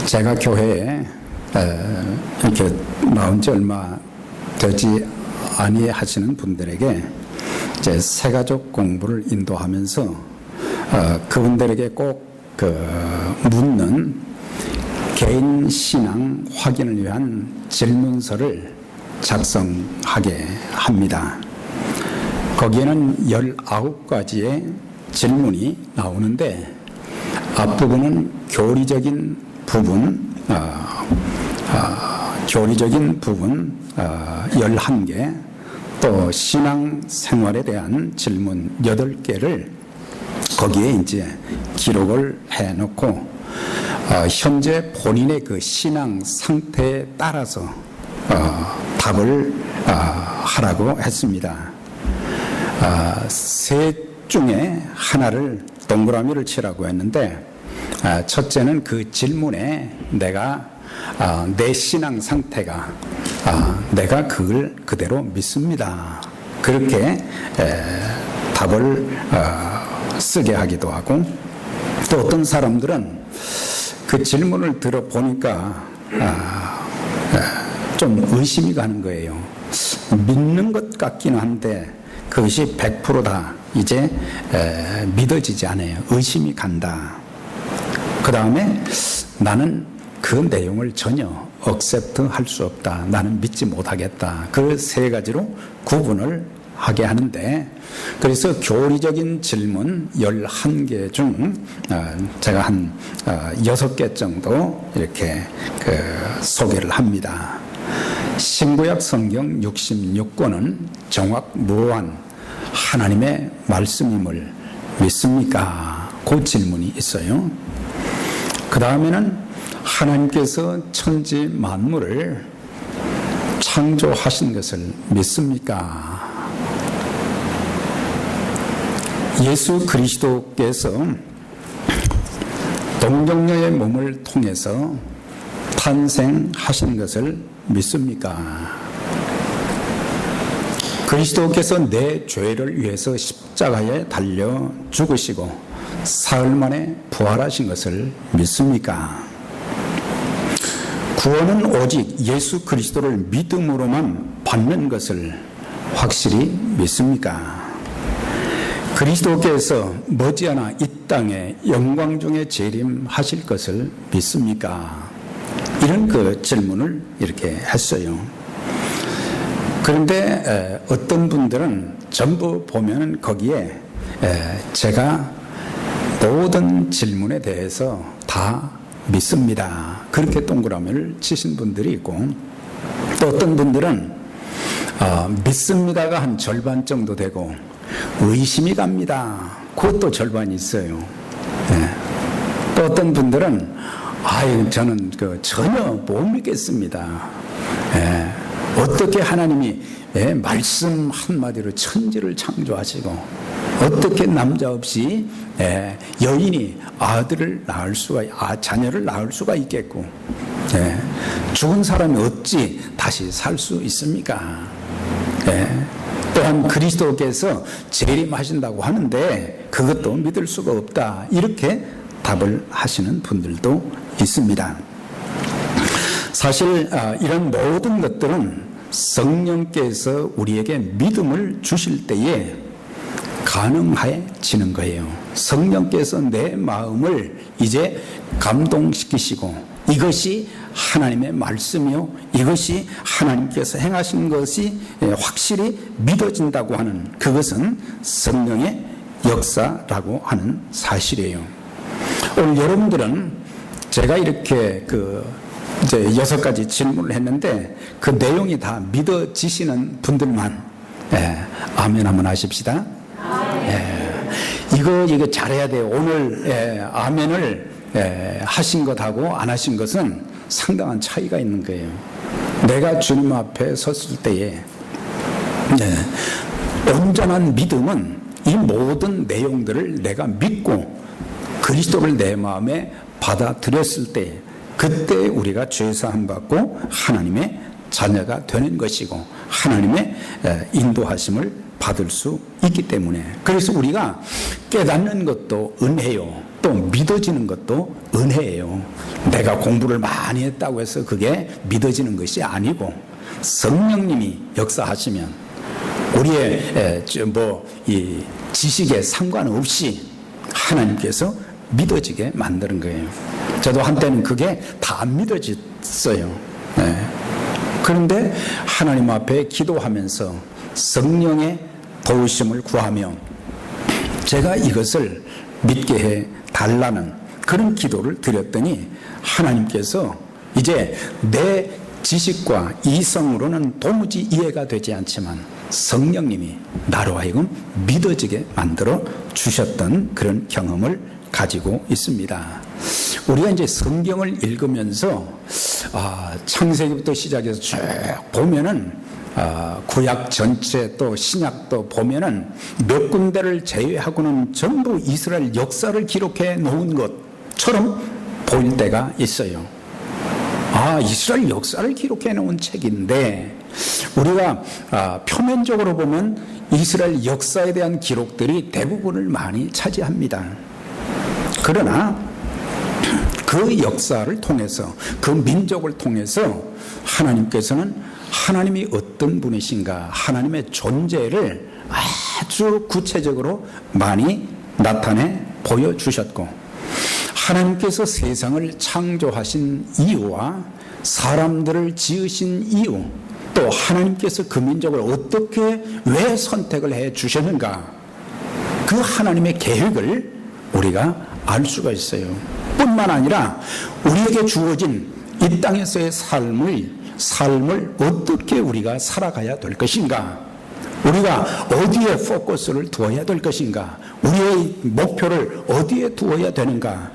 제가 교회에 이렇게 나온 지 얼마 되지 아니하시는 분들에게 이제 새가족 공부를 인도하면서 그분들에게 꼭 묻는 개인 신앙 확인을 위한 질문서를 작성하게 합니다. 거기에는 19가지의 질문이 나오는데 앞부분은 교리적인 부분 11개, 또 신앙생활에 대한 질문 8개를 거기에 이제 기록을 해놓고 현재 본인의 그 신앙 상태에 따라서 답을 하라고 했습니다. 셋 중에 하나를 동그라미를 치라고 했는데, 첫째는 그 질문에 내가 내 신앙 상태가 내가 그걸 그대로 믿습니다, 그렇게 답을 쓰게 하기도 하고, 또 어떤 사람들은 그 질문을 들어보니까 좀 의심이 가는 거예요. 믿는 것 같기는 한데 그것이 100%다 이제 믿어지지 않아요. 의심이 간다. 그 다음에 나는 그 내용을 전혀 억셉트 할 수 없다, 나는 믿지 못하겠다. 그 세 가지로 구분을 하게 하는데, 그래서 교리적인 질문 11개 중 제가 한 6개 정도 이렇게 소개를 합니다. 신구약 성경 66권은 정확무한 하나님의 말씀임을 믿습니까? 그 질문이 있어요. 그 다음에는 하나님께서 천지 만물을 창조하신 것을 믿습니까? 예수 그리스도께서 동정녀의 몸을 통해서 탄생하신 것을 믿습니까? 그리스도께서 내 죄를 위해서 십자가에 달려 죽으시고 사흘 만에 부활하신 것을 믿습니까? 구원은 오직 예수 그리스도를 믿음으로만 받는 것을 확실히 믿습니까? 그리스도께서 머지않아 이 땅에 영광 중에 재림하실 것을 믿습니까? 이런 질문을 이렇게 했어요. 그런데 어떤 분들은 전부 보면 거기에 제가 모든 질문에 대해서 다 믿습니다, 그렇게 동그라미를 치신 분들이 있고, 또 어떤 분들은 믿습니다가 한 절반 정도 되고 의심이 갑니다, 그것도 절반이 있어요. 또 어떤 분들은 저는 전혀 못 믿겠습니다. 어떻게 하나님이 말씀 한마디로 천지를 창조하시고 어떻게 남자 없이 여인이 아들을 낳을 수가, 자녀를 낳을 수가 있겠고, 죽은 사람이 어찌 다시 살 수 있습니까? 또한 그리스도께서 재림하신다고 하는데 그것도 믿을 수가 없다, 이렇게 답을 하시는 분들도 있습니다. 사실 이런 모든 것들은 성령께서 우리에게 믿음을 주실 때에 가능해지는 거예요. 성령께서 내 마음을 이제 감동시키시고 이것이 하나님의 말씀이요, 이것이 하나님께서 행하신 것이 확실히 믿어진다고 하는, 그것은 성령의 역사라고 하는 사실이에요. 오늘 여러분들은 제가 이렇게 이제 6가지 질문을 했는데 그 내용이 다 믿어지시는 분들만 아멘 한번 하십시다. 이거 잘해야 돼요. 오늘 아멘을 하신 것하고 안 하신 것은 상당한 차이가 있는 거예요. 내가 주님 앞에 섰을 때에 온전한 믿음은 이 모든 내용들을 내가 믿고 그리스도를 내 마음에 받아들였을 때, 그때 우리가 죄사함 받고 하나님의 자녀가 되는 것이고 하나님의 인도하심을 받을 수 있기 때문에, 그래서 우리가 깨닫는 것도 은혜요, 또 믿어지는 것도 은혜예요. 내가 공부를 많이 했다고 해서 그게 믿어지는 것이 아니고 성령님이 역사하시면 우리의 이 지식에 상관없이 하나님께서 믿어지게 만드는 거예요. 저도 한때는 그게 다 안 믿어졌어요. 그런데 하나님 앞에 기도하면서 성령의 도우심을 구하며 제가 이것을 믿게 해 달라는 그런 기도를 드렸더니 하나님께서 이제 내 지식과 이성으로는 도무지 이해가 되지 않지만 성령님이 나로 하여금 믿어지게 만들어 주셨던 그런 경험을 가지고 있습니다. 우리가 이제 성경을 읽으면서 창세기부터 시작해서 쭉 보면은 구약 전체 또 신약도 보면은 몇 군데를 제외하고는 전부 이스라엘 역사를 기록해 놓은 것처럼 보일 때가 있어요. 이스라엘 역사를 기록해 놓은 책인데 우리가 표면적으로 보면 이스라엘 역사에 대한 기록들이 대부분을 많이 차지합니다. 그러나 그 역사를 통해서 그 민족을 통해서 하나님께서는 하나님이 어떤 분이신가 하나님의 존재를 아주 구체적으로 많이 나타내 보여주셨고 하나님께서 세상을 창조하신 이유와 사람들을 지으신 이유 또 하나님께서 그 민족을 어떻게 왜 선택을 해 주셨는가 그 하나님의 계획을 우리가 알 수가 있어요. 뿐만 아니라 우리에게 주어진 이 땅에서의 삶을 어떻게 우리가 살아가야 될 것인가 우리가 어디에 포커스를 두어야 될 것인가 우리의 목표를 어디에 두어야 되는가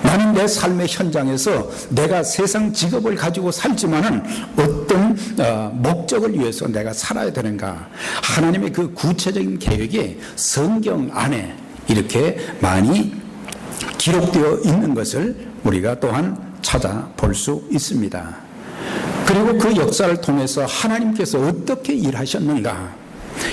나는 내 삶의 현장에서 내가 세상 직업을 가지고 살지만은 어떤 목적을 위해서 내가 살아야 되는가 하나님의 그 구체적인 계획이 성경 안에 이렇게 많이 기록되어 있는 것을 우리가 또한 찾아볼 수 있습니다. 그리고 그 역사를 통해서 하나님께서 어떻게 일하셨는가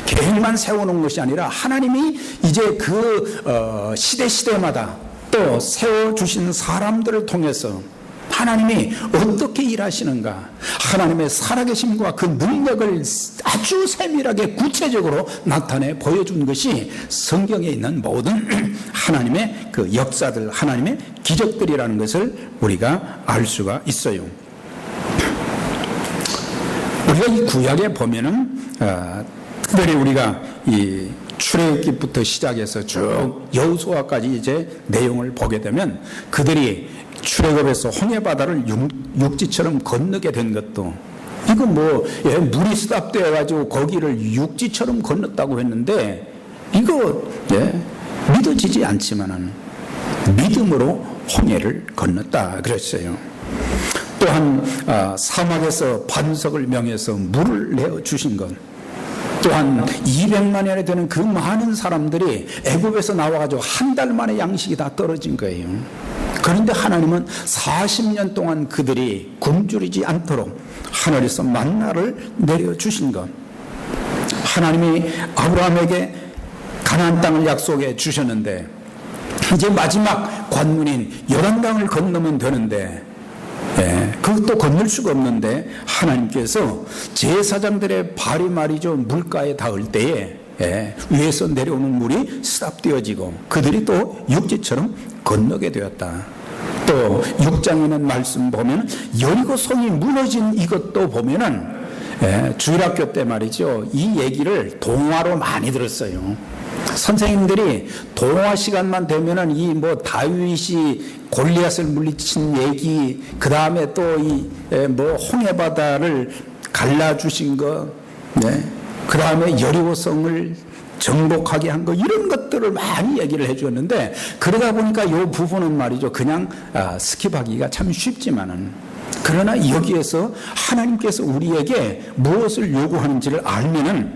계획만 세워놓은 것이 아니라 하나님이 이제 그 시대마다 또 세워주신 사람들을 통해서 하나님이 어떻게 일하시는가 하나님의 살아계심과 그 능력을 아주 세밀하게 구체적으로 나타내 보여준 것이 성경에 있는 모든 하나님의 그 역사들 하나님의 기적들이라는 것을 우리가 알 수가 있어요. 우리가 이 구약에 보면은 특별히 우리가 이 출애굽기부터 시작해서 쭉 여호수아까지 이제 내용을 보게 되면 그들이 출애굽에서 홍해바다를 육지처럼 건너게 된 것도 이거 물이 스탑되어 가지고 거기를 육지처럼 건넜다고 했는데 이거 믿어지지 않지만은 믿음으로 홍해를 건넜다 그랬어요. 또한 사막에서 반석을 명해서 물을 내어 주신 것 또한 200만여나 되는 그 많은 사람들이 애굽에서 나와가지고 한 달 만에 양식이 다 떨어진 거예요. 그런데 하나님은 40년 동안 그들이 굶주리지 않도록 하늘에서 만나를 내려주신 것 하나님이 아브라함에게 가나안 땅을 약속해 주셨는데 이제 마지막 관문인 요단강을 건너면 되는데 그것도 건널 수가 없는데 하나님께서 제사장들의 발이 말이죠 물가에 닿을 때에 위에서 내려오는 물이 스탑되어지고 그들이 또 육지처럼 건너게 되었다. 또 6장에 있는 말씀 보면 여리고 성이 무너진 이것도 보면은 주일학교 때 말이죠 이 얘기를 동화로 많이 들었어요. 선생님들이 동화 시간만 되면은 이 다윗이 골리앗을 물리친 얘기 그 다음에 또 이 홍해바다를 갈라주신 거 그 다음에 여리고성을 정복하게 한 거 이런 것들을 많이 얘기를 해주었는데 그러다 보니까 이 부분은 말이죠 그냥 스킵하기가 참 쉽지만은 그러나 여기에서 하나님께서 우리에게 무엇을 요구하는지를 알면은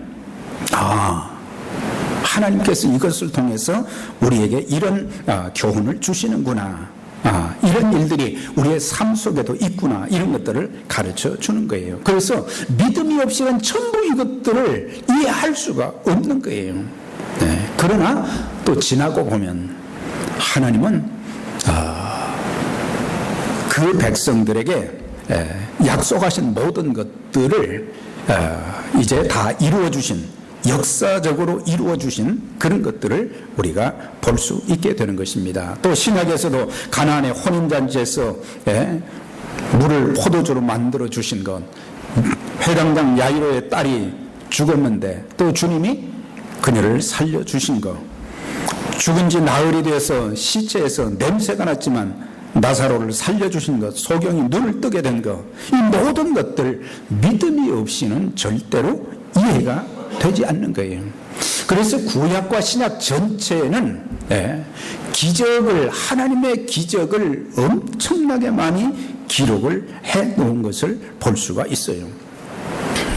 하나님께서 이것을 통해서 우리에게 이런 교훈을 주시는구나 이런 일들이 우리의 삶 속에도 있구나 이런 것들을 가르쳐 주는 거예요. 그래서 믿음이 없이는 전부 이것들을 이해할 수가 없는 거예요. 그러나 또 지나고 보면 하나님은 그 백성들에게 약속하신 모든 것들을 이제 다 이루어 주신, 역사적으로 이루어 주신 그런 것들을 우리가 볼 수 있게 되는 것입니다. 또 신약에서도 가나안의 혼인잔치에서 물을 포도주로 만들어 주신 것, 회당장 야이로의 딸이 죽었는데 또 주님이 그녀를 살려주신 것, 죽은 지 나흘이 되어서 시체에서 냄새가 났지만 나사로를 살려주신 것, 소경이 눈을 뜨게 된 것, 이 모든 것들 믿음이 없이는 절대로 이해가 되지 않는 거예요. 그래서 구약과 신약 전체에는 기적을, 하나님의 기적을 엄청나게 많이 기록을 해 놓은 것을 볼 수가 있어요.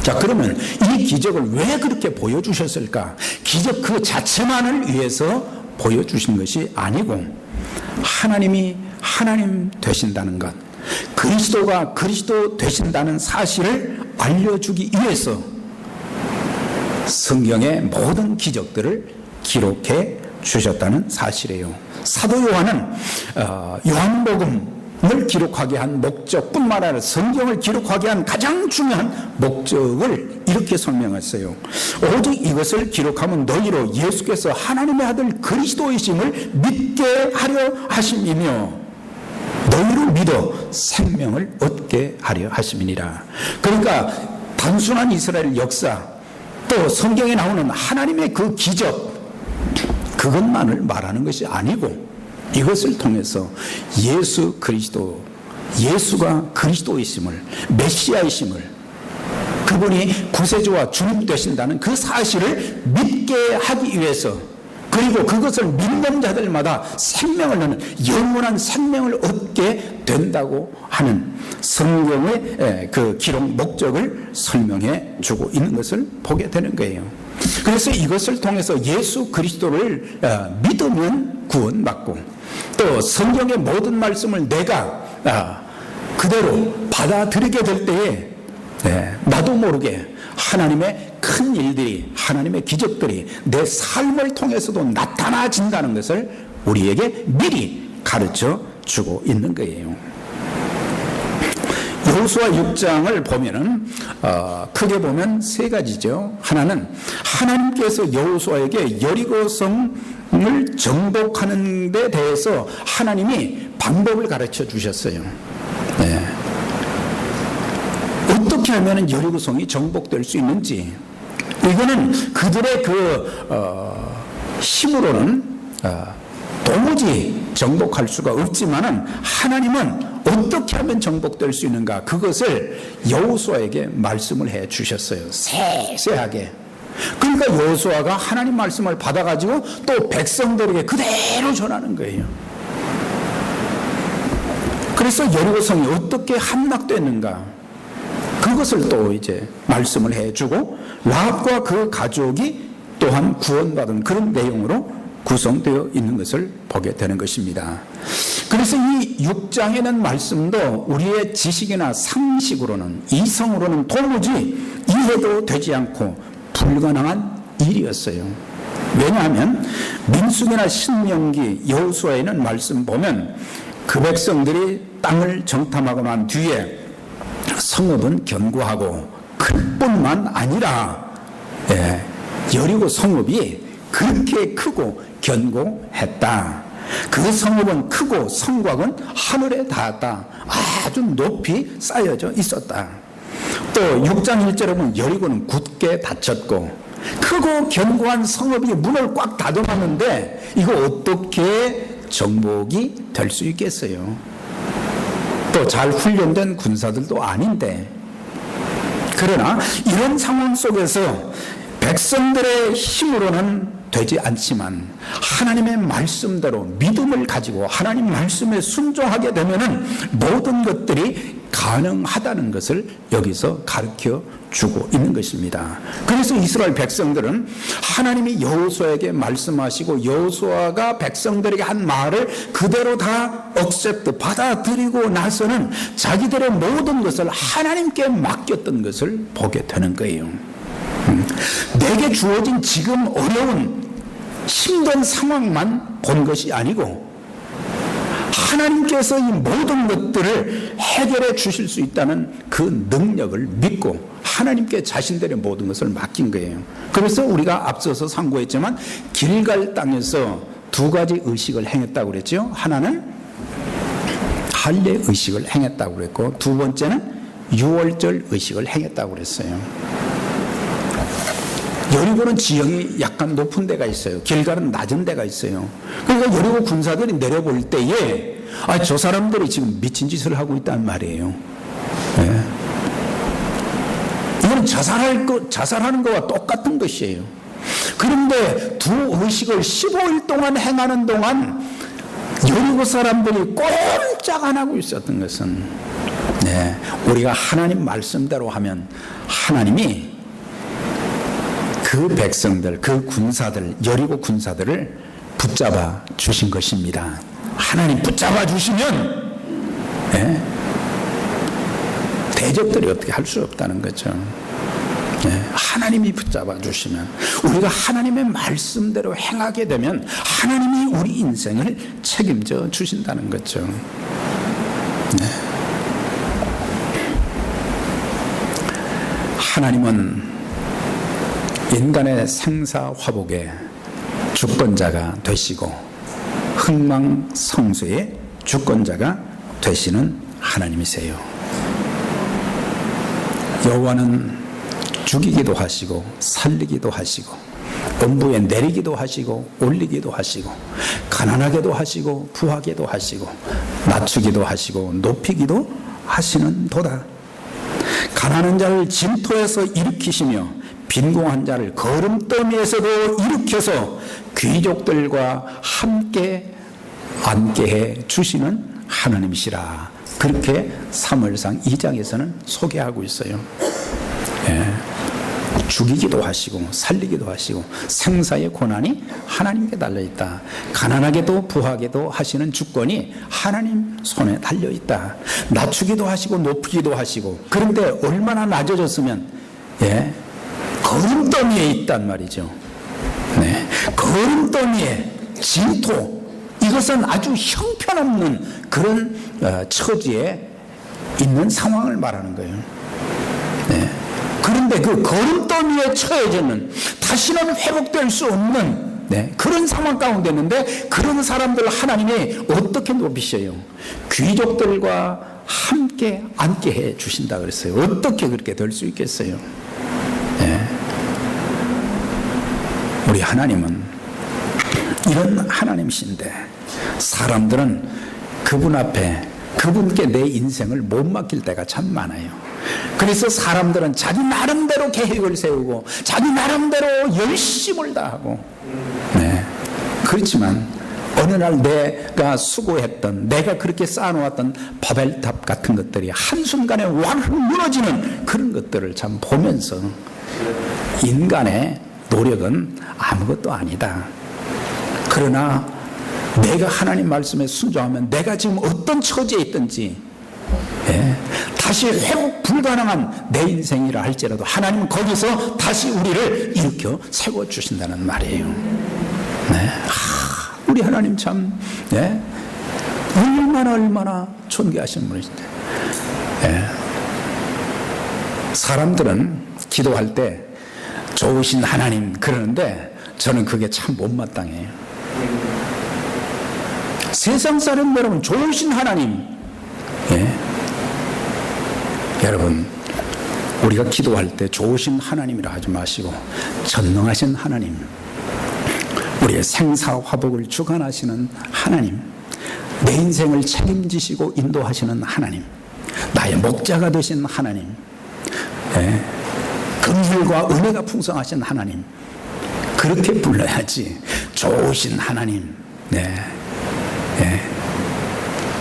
자, 그러면 이 기적을 왜 그렇게 보여주셨을까? 기적 그 자체만을 위해서 보여주신 것이 아니고, 하나님이 하나님 되신다는 것, 그리스도가 그리스도 되신다는 사실을 알려주기 위해서 성경의 모든 기적들을 기록해 주셨다는 사실이에요. 사도 요한은 요한복음을 기록하게 한 목적뿐만 아니라 성경을 기록하게 한 가장 중요한 목적을 이렇게 설명했어요. 오직 이것을 기록하면 너희로 예수께서 하나님의 아들 그리스도이심을 믿게 하려 하심이며 너희로 믿어 생명을 얻게 하려 하심이니라. 그러니까 단순한 이스라엘 역사, 또 성경에 나오는 하나님의 그 기적, 그것만을 말하는 것이 아니고 이것을 통해서 예수 그리스도, 예수가 그리스도이심을, 메시아이심을, 그분이 구세주와 주님 되신다는 그 사실을 믿게 하기 위해서, 그리고 그것을 믿는 자들마다 생명을 얻는, 영원한 생명을 얻게 된다고 하는 성경의 그 기록 목적을 설명해 주고 있는 것을 보게 되는 거예요. 그래서 이것을 통해서 예수 그리스도를 믿으면 구원받고, 또 성경의 모든 말씀을 내가 그대로 받아들이게 될 때에 나도 모르게 하나님의 큰 일들이, 하나님의 기적들이 내 삶을 통해서도 나타나진다는 것을 우리에게 미리 가르쳐 주고 있는 거예요. 여호수아 6장을 보면은 크게 보면 세 가지죠. 하나는 하나님께서 여호수아에게 여리고성을 정복하는 데 대해서 하나님이 방법을 가르쳐 주셨어요. 어떻게 하면 여리고성이 정복될 수 있는지, 이거는 그들의 힘으로는 도무지 정복할 수가 없지만은 하나님은 어떻게 하면 정복될 수 있는가, 그것을 여호수아에게 말씀을 해 주셨어요. 세세하게. 그러니까 여호수아가 하나님 말씀을 받아가지고 또 백성들에게 그대로 전하는 거예요. 그래서 여리고성이 어떻게 함락됐는가, 그것을 또 이제 말씀을 해주고, 라합과 그 가족이 또한 구원받은 그런 내용으로 구성되어 있는 것을 보게 되는 것입니다. 그래서 이 6장에는 말씀도 우리의 지식이나 상식으로는, 이성으로는 도무지 이해도 되지 않고 불가능한 일이었어요. 왜냐하면 민수기나 신명기, 여호수아에는 말씀 보면 그 백성들이 땅을 정탐하고 난 뒤에 성읍은 견고하고 클 뿐만 아니라 여리고 성읍이 그렇게 크고 견고했다. 그 성읍은 크고 성곽은 하늘에 닿았다. 아주 높이 쌓여져 있었다. 또 6장 1절에 보면 여리고는 굳게 닫혔고, 크고 견고한 성읍이 문을 꽉 닫아놨는데 이거 어떻게 정복이 될 수 있겠어요? 또 잘 훈련된 군사들도 아닌데. 그러나 이런 상황 속에서 백성들의 힘으로는 되지 않지만 하나님의 말씀대로 믿음을 가지고 하나님 말씀에 순종하게 되면은 모든 것들이 가능하다는 것을 여기서 가르쳐 주고 있는 것입니다. 그래서 이스라엘 백성들은 하나님이 여호수아에게 말씀하시고 여호수아가 백성들에게 한 말을 그대로 다 억셉트 받아들이고 나서는 자기들의 모든 것을 하나님께 맡겼던 것을 보게 되는 거예요. 내게 주어진 지금 어려운 힘든 상황만 본 것이 아니고 하나님께서 이 모든 것들을 해결해 주실 수 있다는 그 능력을 믿고 하나님께 자신들의 모든 것을 맡긴 거예요. 그래서 우리가 앞서서 상고했지만 길갈 땅에서 두 가지 의식을 행했다고 그랬죠. 하나는 할례 의식을 행했다고 그랬고, 두 번째는 유월절 의식을 행했다고 그랬어요. 여리고는 지형이 약간 높은 데가 있어요. 길갈은 낮은 데가 있어요. 그러니까 여리고 군사들이 내려볼 때에 저 사람들이 지금 미친 짓을 하고 있단 말이에요. 네. 이건 자살하는 것과 똑같은 것이에요. 그런데 두 의식을 15일 동안 행하는 동안 여리고 사람들이 꼼짝 안 하고 있었던 것은, 네, 우리가 하나님 말씀대로 하면 하나님이 그 백성들, 그 군사들, 여리고 군사들을 붙잡아 주신 것입니다. 하나님 붙잡아 주시면, 네, 대적들이 어떻게 할 수 없다는 거죠. 네, 하나님이 붙잡아 주시면, 우리가 하나님의 말씀대로 행하게 되면 하나님이 우리 인생을 책임져 주신다는 거죠. 네. 하나님은 인간의 생사화복의 주권자가 되시고 흥망성쇠의 주권자가 되시는 하나님이세요. 여호와는 죽이기도 하시고 살리기도 하시고 음부에 내리기도 하시고 올리기도 하시고 가난하게도 하시고 부하게도 하시고 낮추기도 하시고 높이기도 하시는 도다. 가난한 자를 진토에서 일으키시며 빈궁한 자를 거름더미에서도 일으켜서 귀족들과 함께 앉게 해 주시는 하나님이시라. 그렇게 사무엘상 2장에서는 소개하고 있어요. 예. 죽이기도 하시고 살리기도 하시고 생사의 고난이 하나님께 달려있다. 가난하게도 부하게도 하시는 주권이 하나님 손에 달려있다. 낮추기도 하시고 높이기도 하시고, 그런데 얼마나 낮아졌으면, 예, 거름더미에 있단 말이죠. 네. 거름더미에 진토, 이것은 아주 형편없는 그런 처지에 있는 상황을 말하는 거예요. 네. 그런데 그 거름더미에 처해지는, 다시는 회복될 수 없는, 네, 그런 상황 가운데 있는데, 그런 사람들 하나님이 어떻게 높이셔요? 귀족들과 함께 앉게 해 주신다 그랬어요. 어떻게 그렇게 될 수 있겠어요? 네. 우리 하나님은 이런 하나님이신데, 사람들은 그분 앞에, 그분께 내 인생을 못 맡길 때가 참 많아요. 그래서 사람들은 자기 나름대로 계획을 세우고 자기 나름대로 열심을 다하고, 네, 그렇지만 어느 날 내가 수고했던, 내가 그렇게 쌓아놓았던 바벨탑 같은 것들이 한순간에 완전 무너지는 그런 것들을 참 보면서 인간의 노력은 아무것도 아니다. 그러나 내가 하나님 말씀에 순종하면 내가 지금 어떤 처지에 있든지, 예, 다시 회복 불가능한 내 인생이라 할지라도 하나님은 거기서 다시 우리를 일으켜 세워주신다는 말이에요. 네. 우리 하나님 참, 예, 얼마나 존귀하신 분이신데, 예. 사람들은 기도할 때 좋으신 하나님 그러는데 저는 그게 참 못마땅해요. 세상 사람 여러분, 좋으신 하나님, 예. 여러분, 우리가 기도할 때 좋으신 하나님이라 하지 마시고 전능하신 하나님, 우리의 생사화복을 주관하시는 하나님, 내 인생을 책임지시고 인도하시는 하나님, 나의 목자가 되신 하나님, 예. 긍휼과 은혜가 풍성하신 하나님, 그렇게 불러야지. 좋으신 하나님, 네. 네.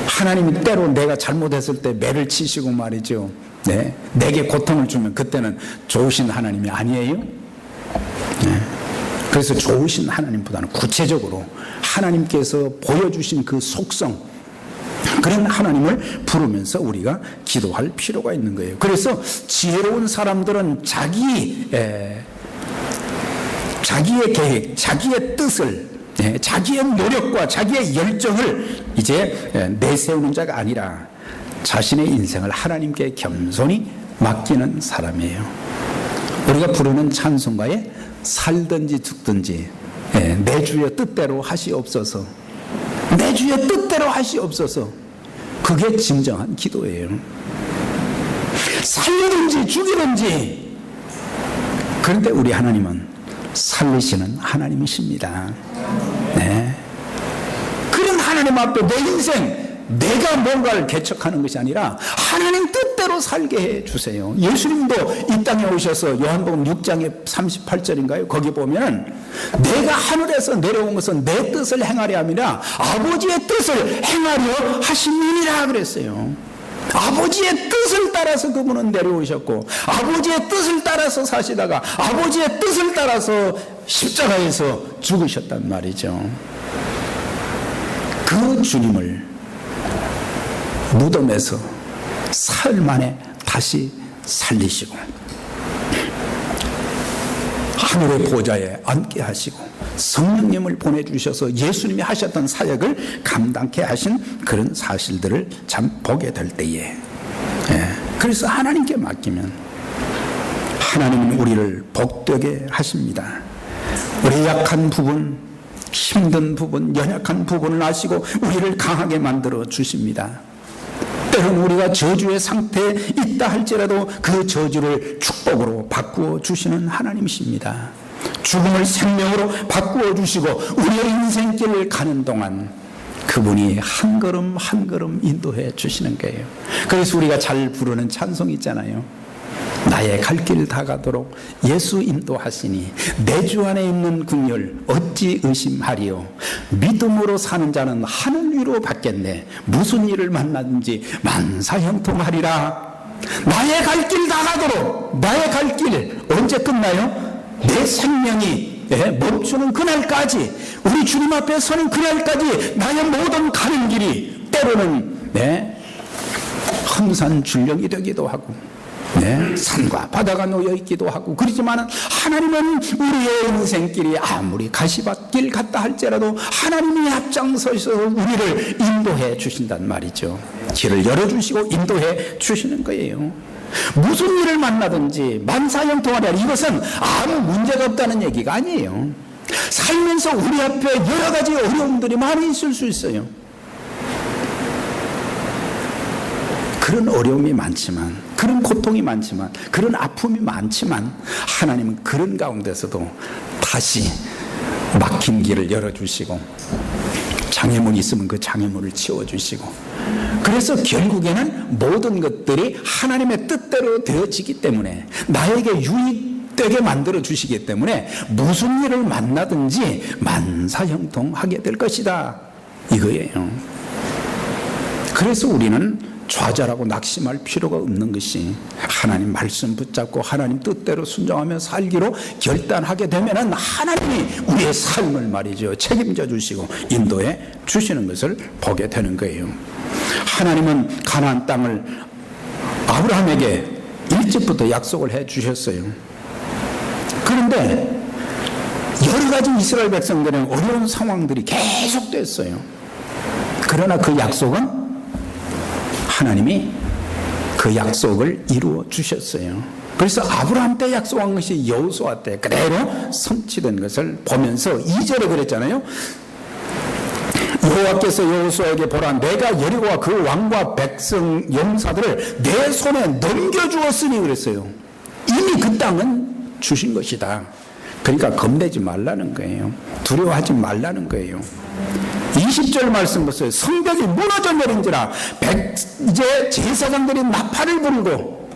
하나님이 때로 내가 잘못했을 때 매를 치시고 말이죠, 네, 내게 고통을 주면 그때는 좋으신 하나님이 아니에요. 네. 그래서 좋으신 하나님보다는 구체적으로 하나님께서 보여주신 그 속성, 그런 하나님을 부르면서 우리가 기도할 필요가 있는 거예요. 그래서 지혜로운 사람들은 자기의 계획, 자기의 뜻을, 자기의 노력과 자기의 열정을 이제 내세우는 자가 아니라 자신의 인생을 하나님께 겸손히 맡기는 사람이에요. 우리가 부르는 찬송가에 살든지 죽든지 내 주의 뜻대로 하시옵소서, 내 주의 뜻대로 하시옵소서, 그게 진정한 기도예요. 살리든지 죽이든지. 그런데 우리 하나님은 살리시는 하나님이십니다. 그런 하나님 앞에 내 인생, 내가 뭔가를 개척하는 것이 아니라 하나님 뜻대로 살게 해주세요. 예수님도 이 땅에 오셔서 요한복음 6장의 38절인가요? 거기 보면 내가 하늘에서 내려온 것은 내 뜻을 행하려 함이라 아버지의 뜻을 행하려 하심이니라 그랬어요. 아버지의 뜻을 따라서 그분은 내려오셨고, 아버지의 뜻을 따라서 사시다가 아버지의 뜻을 따라서 십자가에서 죽으셨단 말이죠. 그 주님을 무덤에서 사흘 만에 다시 살리시고 하늘의 보좌에 앉게 하시고 성령님을 보내주셔서 예수님이 하셨던 사역을 감당케 하신 그런 사실들을 참 보게 될 때에, 그래서 하나님께 맡기면 하나님은 우리를 복되게 하십니다. 우리 약한 부분, 힘든 부분, 연약한 부분을 아시고 우리를 강하게 만들어 주십니다. 때로는 우리가 저주의 상태에 있다 할지라도 그 저주를 축복으로 바꾸어 주시는 하나님이십니다. 죽음을 생명으로 바꾸어 주시고 우리의 인생길을 가는 동안 그분이 한 걸음 한 걸음 인도해 주시는 거예요. 그래서 우리가 잘 부르는 찬송 있잖아요. 나의 갈 길 다 가도록 예수 인도하시니 내 주 안에 있는 긍휼 어찌 의심하리요. 믿음으로 사는 자는 하늘 위로 받겠네. 무슨 일을 만나든지 만사형통하리라. 나의 갈 길 다 가도록. 나의 갈 길 언제 끝나요? 내 생명이 멈추는 그날까지, 우리 주님 앞에 서는 그날까지 나의 모든 가는 길이 때로는 험산줄령이 되기도 하고 산과 바다가 놓여 있기도 하고 그렇지만 하나님은 우리의 인생길이 아무리 가시밭길 같다 할지라도 하나님이 앞장서서 우리를 인도해 주신단 말이죠. 길을 열어주시고 인도해 주시는 거예요. 무슨 일을 만나든지 만사형통하리라. 이것은 아무 문제가 없다는 얘기가 아니에요. 살면서 우리 앞에 여러 가지 어려움들이 많이 있을 수 있어요. 그런 어려움이 많지만, 그런 고통이 많지만, 그런 아픔이 많지만 하나님은 그런 가운데서도 다시 막힌 길을 열어주시고 장애물이 있으면 그 장애물을 치워주시고, 그래서 결국에는 모든 것들이 하나님의 뜻대로 되어지기 때문에 나에게 유익되게 만들어 주시기 때문에 무슨 일을 만나든지 만사형통하게 될 것이다 이거예요. 그래서 우리는 좌절하고 낙심할 필요가 없는 것이 하나님 말씀 붙잡고 하나님 뜻대로 순종하며 살기로 결단하게 되면은 하나님이 우리의 삶을 말이죠 책임져 주시고 인도해 주시는 것을 보게 되는 거예요. 하나님은 가나안 땅을 아브라함에게 일찍부터 약속을 해 주셨어요. 그런데 여러 가지 이스라엘 백성들은 어려운 상황들이 계속됐어요. 그러나 그 약속은 하나님이 그 약속을 이루어 주셨어요. 그래서 아브라함 때 약속한 것이 여호수아 때 그대로 성취된 것을 보면서 2절에 그랬잖아요. 여호와께서 여호수아에게 보라, 내가 여리고와 그 왕과 백성 용사들을 내 손에 넘겨주었으니 그랬어요. 이미 그 땅은 주신 것이다. 그러니까 겁내지 말라는 거예요. 두려워하지 말라는 거예요. 20절 말씀 보세요. 성벽이 무너져 내린지라 이제 제사장들이 나팔을 불고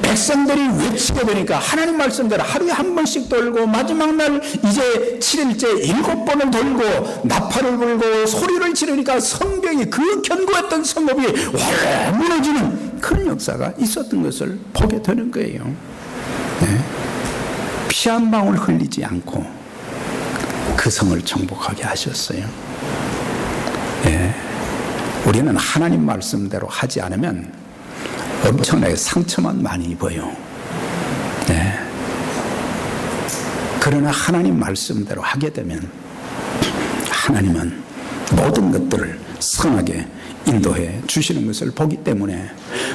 백성들이 외치게 되니까 하나님 말씀대로 하루에 한 번씩 돌고 마지막 날 이제 7일째 7번을 돌고 나팔을 불고 소리를 지르니까 성벽이 그 견고했던 성읍이 확 무너지는 그런 역사가 있었던 것을 보게 되는 거예요. 피 한 방울 흘리지 않고 그 성을 정복하게 하셨어요. 우리는 하나님 말씀대로 하지 않으면 엄청나게 상처만 많이 입어요. 그러나 하나님 말씀대로 하게 되면 하나님은 모든 것들을 선하게 인도해 주시는 것을 보기 때문에,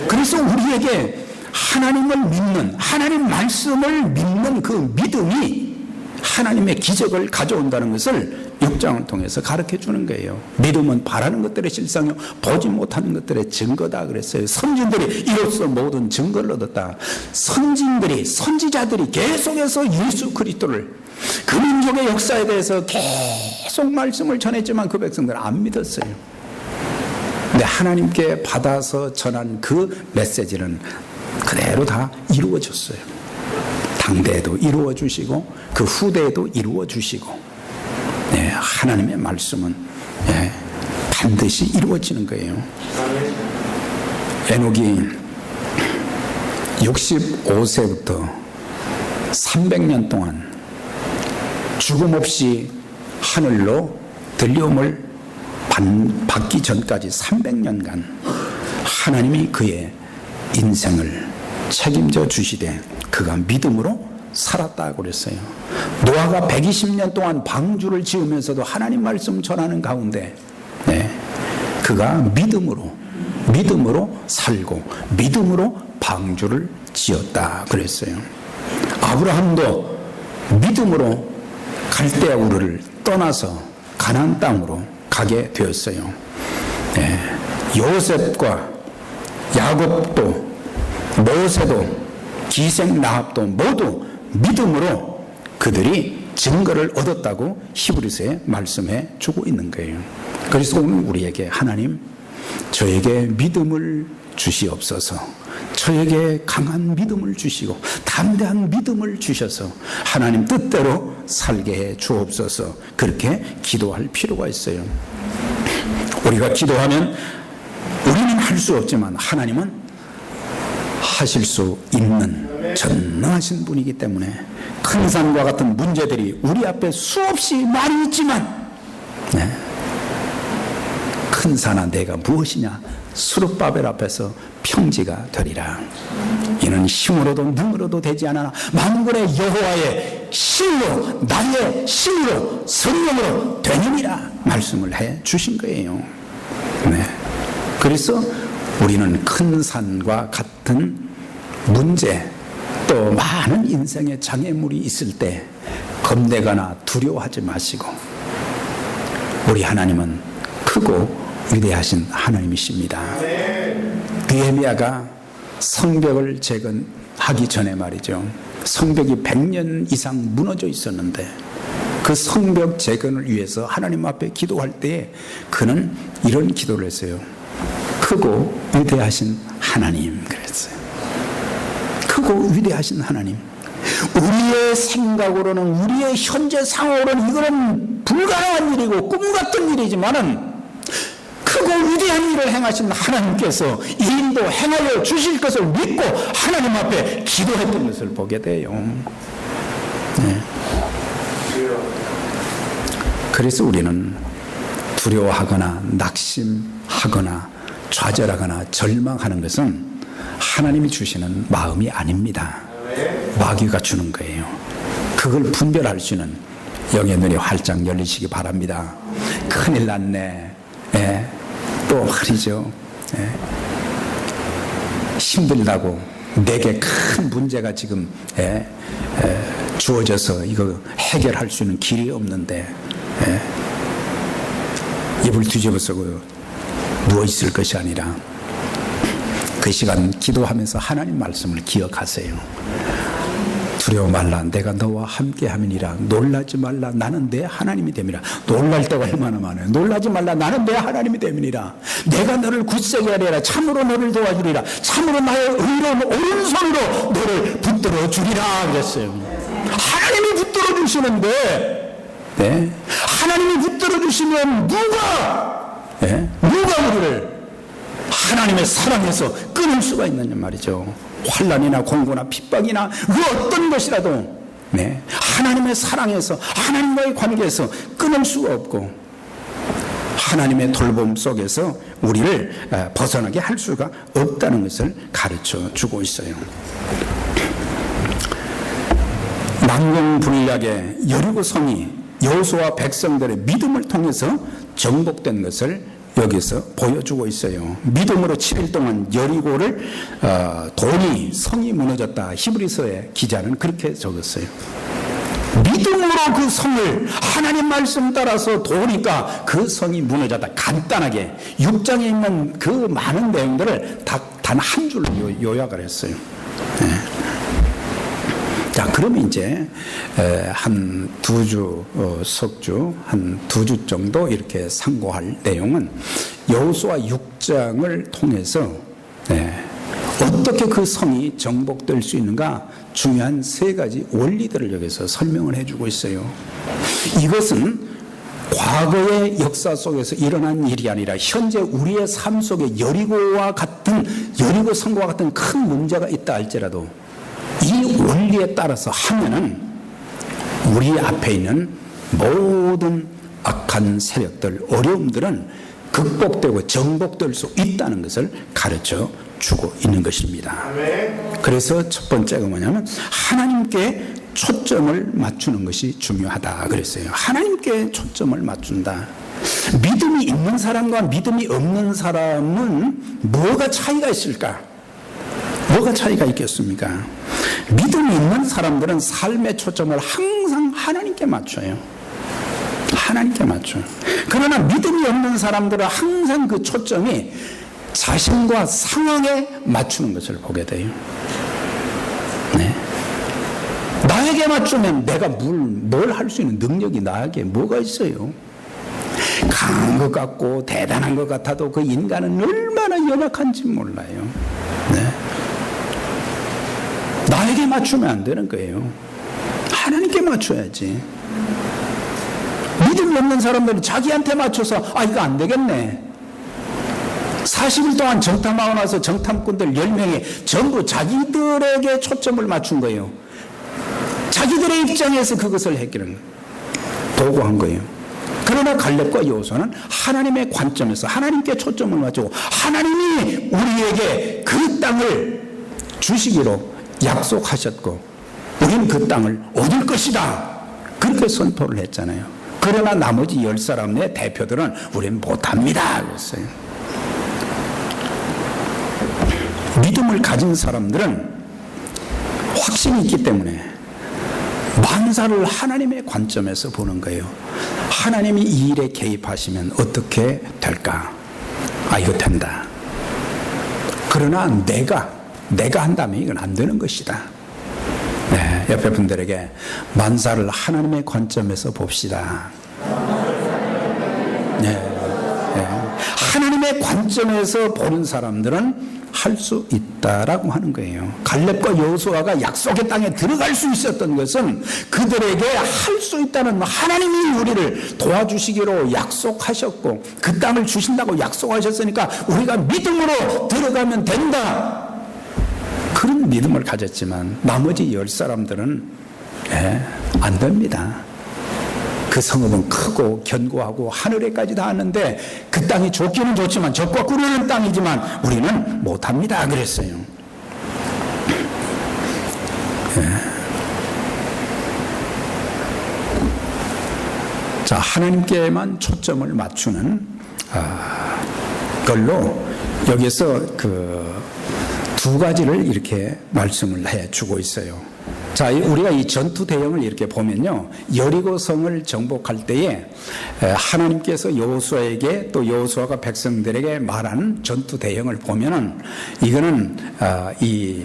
그래서 우리에게 하나님을 믿는, 하나님 말씀을 믿는 그 믿음이 하나님의 기적을 가져온다는 것을 6장을 통해서 가르쳐 주는 거예요. 믿음은 바라는 것들의 실상이요 보지 못하는 것들의 증거다 그랬어요. 선진들이 이로써 모든 증거를 얻었다. 선진들이, 선지자들이 계속해서 예수 그리스도를, 그 민족의 역사에 대해서 계속 말씀을 전했지만 그 백성들은 안 믿었어요. 근데 하나님께 받아서 전한 그 메시지는 그대로 다 이루어졌어요. 당대에도 이루어 주시고 그 후대에도 이루어 주시고, 네, 하나님의 말씀은 네, 반드시 이루어지는 거예요. 에녹이 65세부터 300년 동안 죽음 없이 하늘로 들려옴을 받기 전까지 300년간 하나님이 그의 인생을 책임져 주시되 그가 믿음으로 살았다고 그랬어요. 노아가 120년 동안 방주를 지으면서도 하나님 말씀 전하는 가운데 네, 그가 믿음으로 살고 믿음으로 방주를 지었다 그랬어요. 아브라함도 믿음으로 갈대아 우르를 떠나서 가나안 땅으로 가게 되었어요. 네, 요셉과 야곱도 모세도 기생 라합도 모두 믿음으로 그들이 증거를 얻었다고 히브리서에 말씀해 주고 있는 거예요. 그래서 오늘 우리에게 하나님, 저에게 믿음을 주시옵소서, 저에게 강한 믿음을 주시고 담대한 믿음을 주셔서 하나님 뜻대로 살게 해 주옵소서, 그렇게 기도할 필요가 있어요. 우리가 기도하면 우리는 할 수 없지만 하나님은 하실 수 있는 전능하신 분이기 때문에 큰 산과 같은 문제들이 우리 앞에 수없이 많이 있지만 네, 큰 산아 내가 무엇이냐, 수룹바벨 앞에서 평지가 되리라. 이는 힘으로도 능으로도 되지 않아 만군의 여호와의 실로, 나의 실로, 성령으로 되느니라 말씀을 해 주신 거예요. 네. 그래서 우리는 큰 산과 같은 문제, 또 많은 인생의 장애물이 있을 때 겁내거나 두려워하지 마시고, 우리 하나님은 크고 위대하신 하나님이십니다. 느헤미야가 성벽을 재건하기 전에 말이죠, 성벽이 100년 이상 무너져 있었는데 그 성벽 재건을 위해서 하나님 앞에 기도할 때에 그는 이런 기도를 했어요. 크고 위대하신 하나님 그랬어요. 크고 위대하신 하나님, 우리의 생각으로는, 우리의 현재 상황으로는 이거는 불가능한 일이고 꿈 같은 일이지만은 크고 위대한 일을 행하신 하나님께서 이 일도 행하여 주실 것을 믿고 하나님 앞에 기도했던 것을 보게 돼요. 네. 그래서 우리는 두려워하거나 낙심하거나 좌절하거나 절망하는 것은 하나님이 주시는 마음이 아닙니다. 마귀가 주는 거예요. 그걸 분별할 수 있는 영의 눈이 활짝 열리시기 바랍니다. 큰일 났네. 예. 또 말이죠. 예. 힘들다고 내게 큰 문제가 지금 주어져서 이거 해결할 수 있는 길이 없는데 입을 뒤집어 쓰고 누워 있을 것이 아니라 그 시간 기도하면서 하나님 말씀을 기억하세요. 두려워 말라, 내가 너와 함께 함이니라. 놀라지 말라, 나는 내 하나님이 됨이라. 놀랄 때가 얼마나 많아요. 놀라지 말라, 나는 내 하나님이 됨이니라. 내가 너를 굳세게 하리라. 참으로 너를 도와주리라. 참으로 나의 의로운 오른손으로 너를 붙들어 주리라 그랬어요. 하나님이 붙들어 주시는데, 네? 하나님이 붙들어 주시면 누가 우리를 하나님의 사랑에서 끊을 수가 있느냐 말이죠. 환난이나 공고나 핍박이나 그 어떤 것이라도 네, 하나님의 사랑에서, 하나님과의 관계에서 끊을 수가 없고 하나님의 돌봄 속에서 우리를 벗어나게 할 수가 없다는 것을 가르쳐 주고 있어요. 난공불락의 여리고 성이 여호수아와 백성들의 믿음을 통해서 정복된 것을 여기서 보여주고 있어요. 믿음으로 7일 동안 여리고를 돈이 성이 무너졌다. 히브리서의 기자는 그렇게 적었어요. 믿음으로 그 성을 하나님 말씀 따라서 도우니까 그 성이 무너졌다. 간단하게 6장에 있는 그 많은 내용들을 단 한 줄로 요약을 했어요. 네. 자, 그러면 이제 한 2주 석주 한 2주 정도 이렇게 상고할 내용은 여호수아 6장을 통해서 어떻게 그 성이 정복될 수 있는가 중요한 3가지 원리들을 여기서 설명을 해주고 있어요. 이것은 과거의 역사 속에서 일어난 일이 아니라 현재 우리의 삶 속에 여리고 성과 같은 큰 문제가 있다 할지라도 이 원리에 따라서 하면은 우리 앞에 있는 모든 악한 세력들, 어려움들은 극복되고 정복될 수 있다는 것을 가르쳐 주고 있는 것입니다. 그래서 첫 번째가 뭐냐면 하나님께 초점을 맞추는 것이 중요하다 그랬어요. 하나님께 초점을 맞춘다. 믿음이 있는 사람과 믿음이 없는 사람은 뭐가 차이가 있을까? 뭐가 차이가 있겠습니까? 믿음이 있는 사람들은 삶의 초점을 항상 하나님께 맞춰요. 하나님께 맞춰요. 그러나 믿음이 없는 사람들은 항상 그 초점이 자신과 상황에 맞추는 것을 보게 돼요. 네. 나에게 맞추면 내가 뭘 할 수 있는 능력이 나에게 뭐가 있어요? 강한 것 같고 대단한 것 같아도 그 인간은 얼마나 연약한지 몰라요. 네. 나에게 맞추면 안 되는 거예요. 하나님께 맞춰야지. 믿음이 없는 사람들은 자기한테 맞춰서 이거 안 되겠네. 40일 동안 정탐하고 나서 정탐꾼들 10명이 전부 자기들에게 초점을 맞춘 거예요. 자기들의 입장에서 그것을 해결한 도구한 거예요. 그러나 갈렙과 여호수아는 하나님의 관점에서 하나님께 초점을 맞추고 하나님이 우리에게 그 땅을 주시기로 약속하셨고 우리는 그 땅을 얻을 것이다. 그렇게 선포를 했잖아요. 그러나 나머지 10사람의 대표들은 우리는 못합니다 그랬어요. 믿음을 가진 사람들은 확신이 있기 때문에 만사를 하나님의 관점에서 보는 거예요. 하나님이 이 일에 개입하시면 어떻게 될까? 이거 된다. 그러나 내가 한다면 이건 안 되는 것이다. 네, 옆에 분들에게 만사를 하나님의 관점에서 봅시다. 네. 하나님의 관점에서 보는 사람들은 할 수 있다라고 하는 거예요. 갈렙과 여호수아가 약속의 땅에 들어갈 수 있었던 것은 그들에게 할 수 있다는 하나님이 우리를 도와주시기로 약속하셨고 그 땅을 주신다고 약속하셨으니까 우리가 믿음으로 들어가면 된다. 그런 믿음을 가졌지만 나머지 10사람들은 안 됩니다. 그 성읍은 크고 견고하고 하늘에까지 닿았는데 그 땅이 좋기는 좋지만 적과 꿀이는 땅이지만 우리는 못합니다 그랬어요. 자, 하나님께만 초점을 맞추는 걸로 여기서 그 2가지를 이렇게 말씀을 해주고 있어요. 자, 우리가 이 전투 대형을 이렇게 보면요, 여리고 성을 정복할 때에 하나님께서 여호수아에게 또 여호수아가 백성들에게 말한 전투 대형을 보면은 이거는 이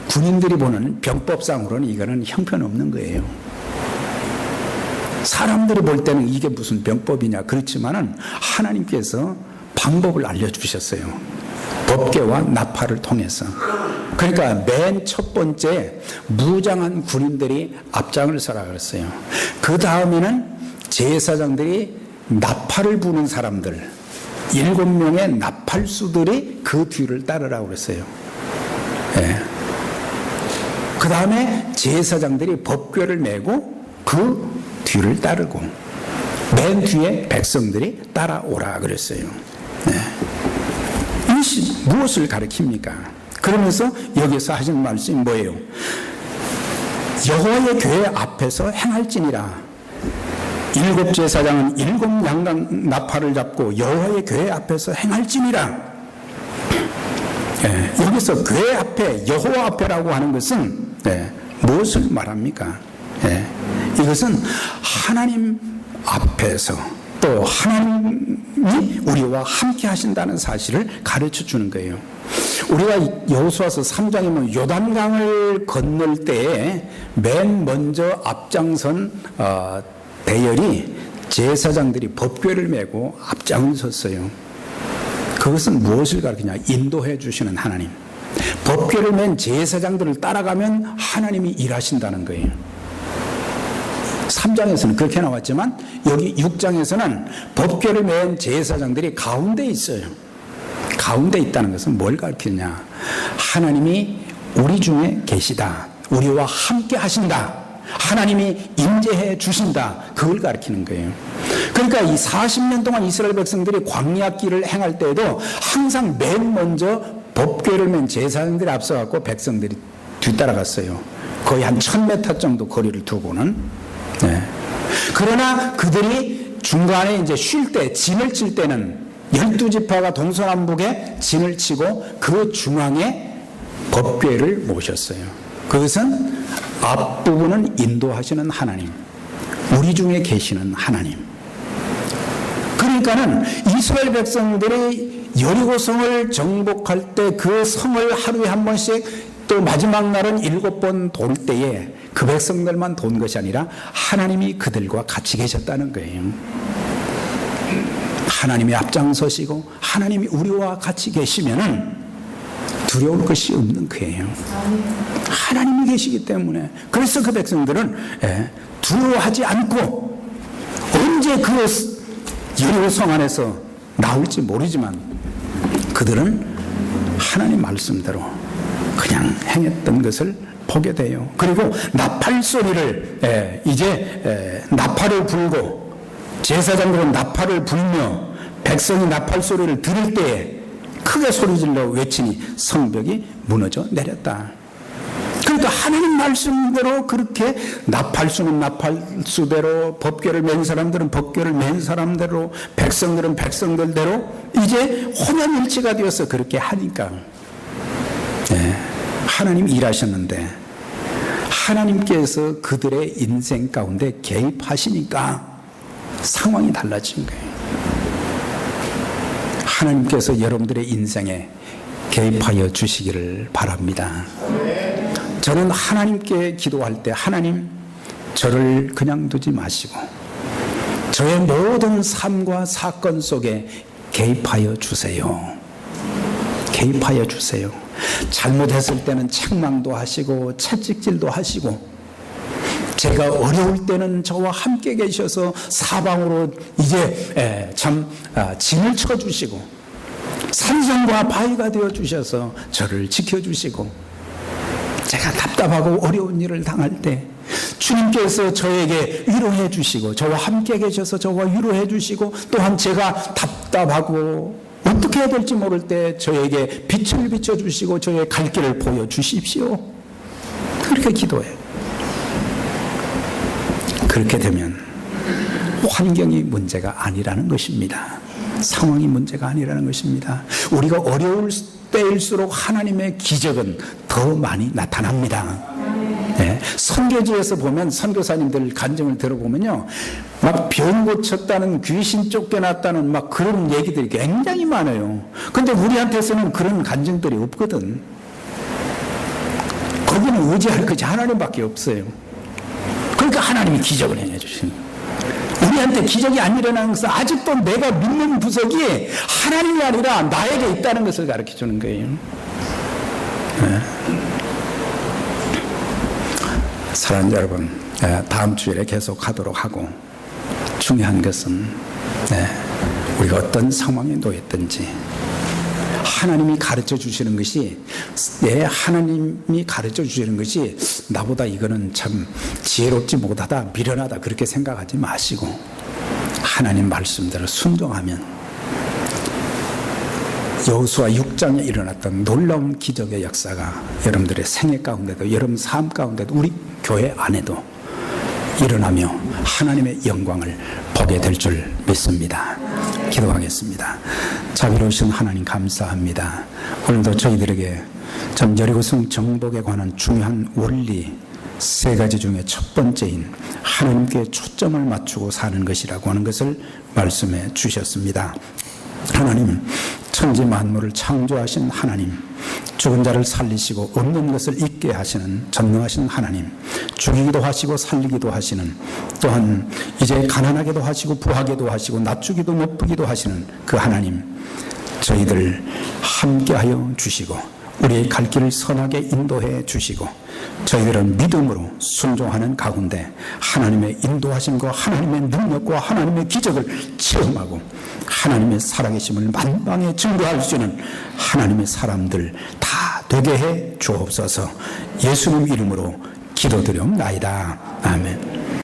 군인들이 보는 병법상으로는 이거는 형편없는 거예요. 사람들이 볼 때는 이게 무슨 병법이냐 그렇지만은 하나님께서 방법을 알려주셨어요. 법궤와 나팔을 통해서. 그러니까 맨 첫 번째 무장한 군인들이 앞장을 서라 그랬어요. 그 다음에는 제사장들이 나팔을 부는 사람들 7명의 나팔수들이 그 뒤를 따르라고 그랬어요. 그 다음에 제사장들이 법궤를 메고 그 뒤를 따르고 맨 뒤에 백성들이 따라오라 그랬어요. 이것이 무엇을 가리킵니까? 그러면서 여기서 하신 말씀이 뭐예요? 여호와의 교회 앞에서 행할지니라. 일곱 제사장은 일곱 양강 나팔을 잡고 여호와의 교회 앞에서 행할지니라. 여기서 교회 앞에, 여호와 앞에라고 하는 것은 무엇을 말합니까? 이것은 하나님 앞에서 또 하나님이 우리와 함께 하신다는 사실을 가르쳐 주는 거예요. 우리가 여호수아서 3장에 보면 요단강을 건널 때에 맨 먼저 앞장선 대열이 제사장들이 법궤를 메고 앞장을 섰어요. 그것은 무엇을 가르치냐? 인도해 주시는 하나님. 법궤를 맨 제사장들을 따라가면 하나님이 일하신다는 거예요. 3장에서는 그렇게 나왔지만 여기 6장에서는 법궤를 맨 제사장들이 가운데 있어요. 가운데 있다는 것은 뭘 가르치냐? 하나님이 우리 중에 계시다. 우리와 함께 하신다. 하나님이 임재해 주신다. 그걸 가르치는 거예요. 그러니까 이 40년 동안 이스라엘 백성들이 광야 길을 행할 때에도 항상 맨 먼저 법궤를 맨 제사장들이 앞서갔고 백성들이 뒤따라갔어요. 거의 한 1000m 정도 거리를 두고는. 그러나 그들이 중간에 이제 쉴 때, 진을 칠 때는 12지파가 동서남북에 진을 치고 그 중앙에 법궤를 모셨어요. 그것은 앞부분은 인도하시는 하나님, 우리 중에 계시는 하나님. 그러니까는 이스라엘 백성들이 여리고성을 정복할 때 그 성을 하루에 한 번씩 또 마지막 날은 7번 돌 때에 그 백성들만 돈 것이 아니라 하나님이 그들과 같이 계셨다는 거예요. 하나님이 앞장서시고 하나님이 우리와 같이 계시면은 두려울 것이 없는 거예요. 하나님이 계시기 때문에. 그래서 그 백성들은 두려워하지 않고 언제 그 여리고성 안에서 나올지 모르지만 그들은 하나님 말씀대로 그냥 행했던 것을 보게 돼요. 그리고 나팔 소리를 이제 나팔을 불고 제사장들은 나팔을 불며 백성이 나팔 소리를 들을 때에 크게 소리질러 외치니 성벽이 무너져 내렸다. 그러니까 하나님 말씀대로 그렇게 나팔수는 나팔수대로, 법궤를 맨 사람들은 법궤를 맨 사람대로, 백성들은 백성들대로 이제 혼연일치가 되어서 그렇게 하니까 하나님 일하셨는데 하나님께서 그들의 인생 가운데 개입하시니까 상황이 달라진 거예요. 하나님께서 여러분들의 인생에 개입하여 주시기를 바랍니다. 저는 하나님께 기도할 때 하나님 저를 그냥 두지 마시고 저의 모든 삶과 사건 속에 개입하여 주세요. 개입하여 주세요. 잘못했을 때는 책망도 하시고 채찍질도 하시고 제가 어려울 때는 저와 함께 계셔서 사방으로 이제 진을 쳐주시고 산성과 바위가 되어주셔서 저를 지켜주시고 제가 답답하고 어려운 일을 당할 때 주님께서 저에게 위로해 주시고 저와 함께 계셔서 저와 위로해 주시고 또한 제가 답답하고 어떻게 해야 될지 모를 때 저에게 빛을 비춰주시고 저의 갈 길을 보여주십시오. 그렇게 기도해요. 그렇게 되면 환경이 문제가 아니라는 것입니다. 상황이 문제가 아니라는 것입니다. 우리가 어려울 때일수록 하나님의 기적은 더 많이 나타납니다. 선교지에서 보면 선교사님들 간증을 들어보면요, 막 병 고쳤다는, 귀신 쫓겨났다는 막 그런 얘기들이 굉장히 많아요. 근데 우리한테서는 그런 간증들이 없거든. 거기는 의지할 것이 하나님밖에 없어요. 그러니까 하나님이 기적을 행해주시는 거예요. 우리한테 기적이 안 일어나는 것은 아직도 내가 믿는 구석이 하나님이 아니라 나에게 있다는 것을 가르쳐주는 거예요. 사랑하는 여러분, 다음 주일에 계속 하도록 하고, 중요한 것은 우리가 어떤 상황에 놓였든지 하나님이 가르쳐 주시는 것이, 하나님이 가르쳐 주시는 것이 나보다 이거는 참 지혜롭지 못하다, 미련하다 그렇게 생각하지 마시고 하나님 말씀대로 순종하면 여호수아 6장에 일어났던 놀라운 기적의 역사가 여러분들의 생애 가운데도, 여러분 삶 가운데도, 우리 교회 안에도 일어나며 하나님의 영광을 보게 될 줄 믿습니다. 기도하겠습니다. 자비로우신 하나님 감사합니다. 오늘도 저희들에게 참 여리고성 정복에 관한 중요한 원리 3가지 중에 첫 번째인 하나님께 초점을 맞추고 사는 것이라고 하는 것을 말씀해 주셨습니다. 하나님, 천지 만물을 창조하신 하나님, 죽은 자를 살리시고 없는 것을 있게 하시는 전능하신 하나님, 죽이기도 하시고 살리기도 하시는, 또한 이제 가난하게도 하시고 부하게도 하시고 낮추기도 높이기도 하시는 그 하나님, 저희들 함께하여 주시고 우리의 갈 길을 선하게 인도해 주시고 저희들은 믿음으로 순종하는 가운데 하나님의 인도하심과 하나님의 능력과 하나님의 기적을 체험하고 하나님의 살아계심을 만방에 증거할 수 있는 하나님의 사람들 다 되게 해 주옵소서. 예수님 이름으로 기도드리옵나이다. 아멘.